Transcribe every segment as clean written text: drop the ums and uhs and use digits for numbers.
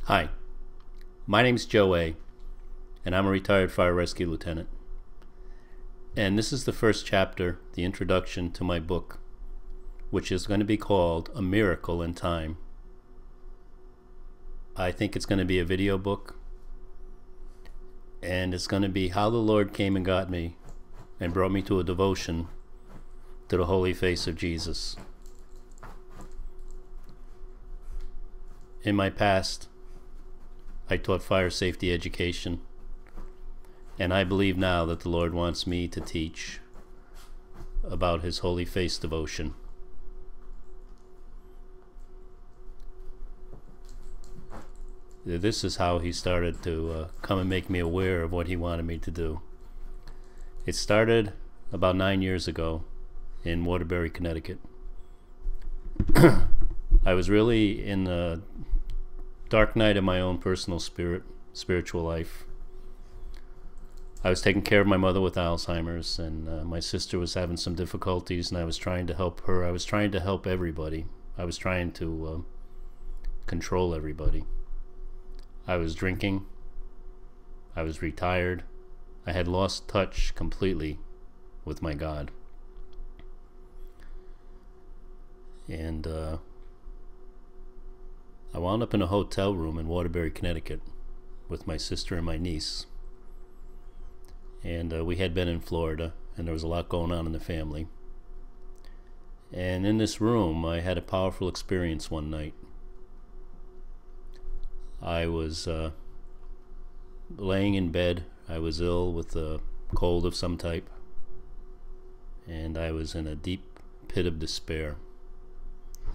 Hi, my name's Joe A., and I'm a retired fire rescue lieutenant. And this is the first chapter, the introduction to my book, which is going to be called A Miracle in Time. I think it's going to be a video book, and it's going to be how the Lord came and got me and brought me to a devotion to the holy face of Jesus. In my past, I taught fire safety education, and I believe now that the Lord wants me to teach about His holy face devotion. This is how He started to come and make me aware of what He wanted me to do. It started about 9 years ago in Waterbury, Connecticut. I was really in a dark night of my own personal spiritual life. I was taking care of my mother with Alzheimer's, and my sister was having some difficulties, and I was trying to help her. I was trying to help everybody. I was trying to control everybody. I was drinking. I was retired. I had lost touch completely with my God. And I wound up in a hotel room in Waterbury, Connecticut with my sister and my niece. And we had been in Florida, and there was a lot going on in the family. And in this room, I had a powerful experience one night. I was laying in bed. I was ill with a cold of some type, and I was in a deep pit of despair.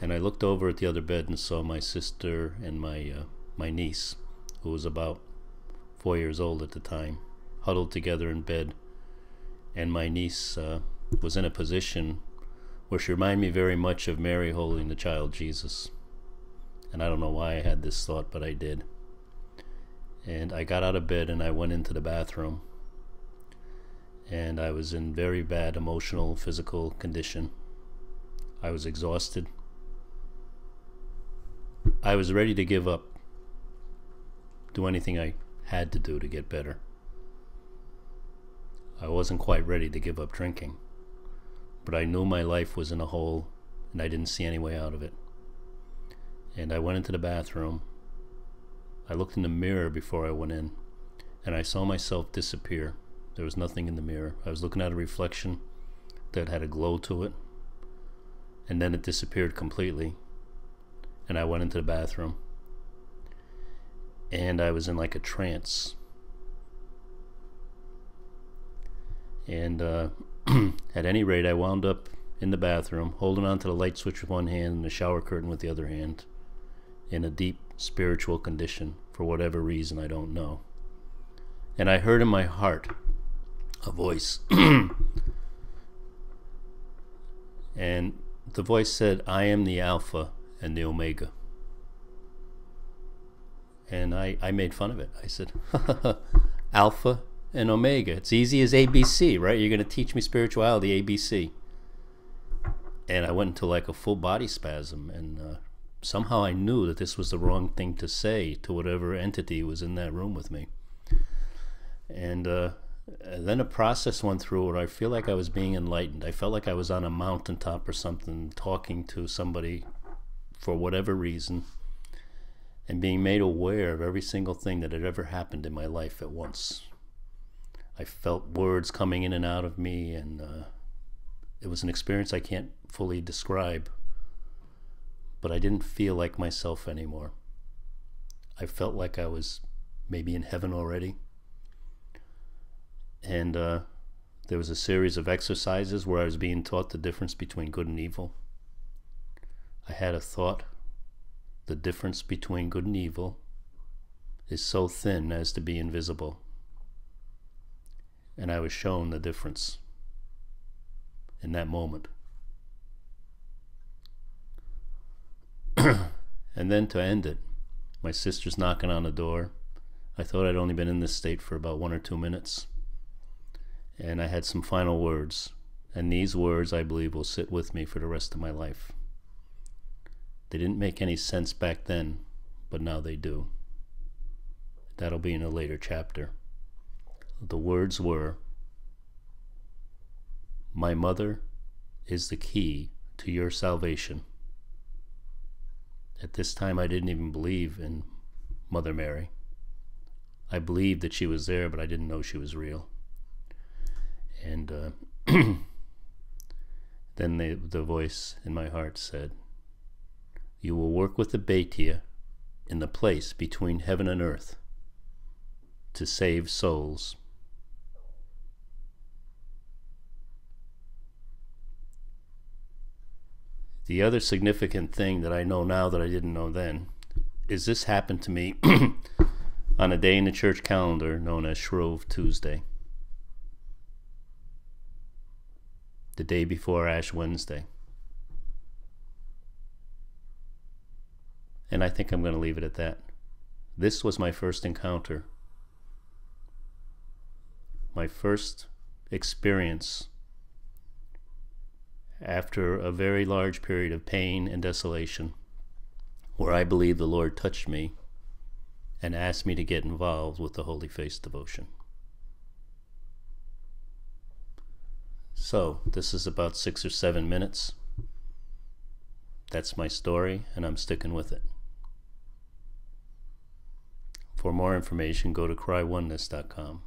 And I looked over at the other bed and saw my sister and my niece, who was about 4 years old at the time, huddled together in bed. And my niece was in a position where she reminded me very much of Mary holding the child Jesus. And I don't know why I had this thought, but I did. And I got out of bed and I went into the bathroom. And I was in very bad emotional, physical condition. I was exhausted. I was ready to give up, do anything I had to do to get better. I wasn't quite ready to give up drinking, but I knew my life was in a hole and I didn't see any way out of it. And I went into the bathroom. I looked in the mirror before I went in, and I saw myself disappear. There was nothing in the mirror. I was looking at a reflection that had a glow to it, and then it disappeared completely. And I went into the bathroom, and I was in like a trance. And at any rate, I wound up in the bathroom, holding on to the light switch with one hand and the shower curtain with the other hand, in a deep spiritual condition, for whatever reason I don't know. And I heard in my heart a voice. And the voice said, "I am the Alpha and the Omega." And I made fun of it. I said, Alpha and Omega. It's easy as ABC, right? You're going to teach me spirituality, ABC. And I went into like a full body spasm, and somehow I knew that this was the wrong thing to say to whatever entity was in that room with me. And then a process went through where I feel like I was being enlightened. I felt like I was on a mountaintop or something, talking to somebody for whatever reason, and being made aware of every single thing that had ever happened in my life at once. I felt words coming in and out of me, and it was an experience I can't fully describe, but I didn't feel like myself anymore. I felt like I was maybe in heaven already. And there was a series of exercises where I was being taught the difference between good and evil. I had a thought: the difference between good and evil is so thin as to be invisible. And I was shown the difference in that moment. And then to end it, my sister's knocking on the door. I thought I'd only been in this state for about 1 or 2 minutes. And I had some final words. And these words, I believe, will sit with me for the rest of my life. They didn't make any sense back then, but now they do. That'll be in a later chapter. The words were, "My mother is the key to your salvation." At this time, I didn't even believe in Mother Mary. I believed that she was there, but I didn't know she was real. And then the voice in my heart said, "You will work with the Beitia in the place between heaven and earth to save souls." The other significant thing that I know now that I didn't know then is this happened to me on a day in the church calendar known as Shrove Tuesday, the day before Ash Wednesday. And I think I'm going to leave it at that. This was my first encounter, my first experience after a very large period of pain and desolation, where I believe the Lord touched me and asked me to get involved with the Holy Face devotion. So, this is about 6 or 7 minutes. That's my story, and I'm sticking with it. For more information, go to cryon1ness.com.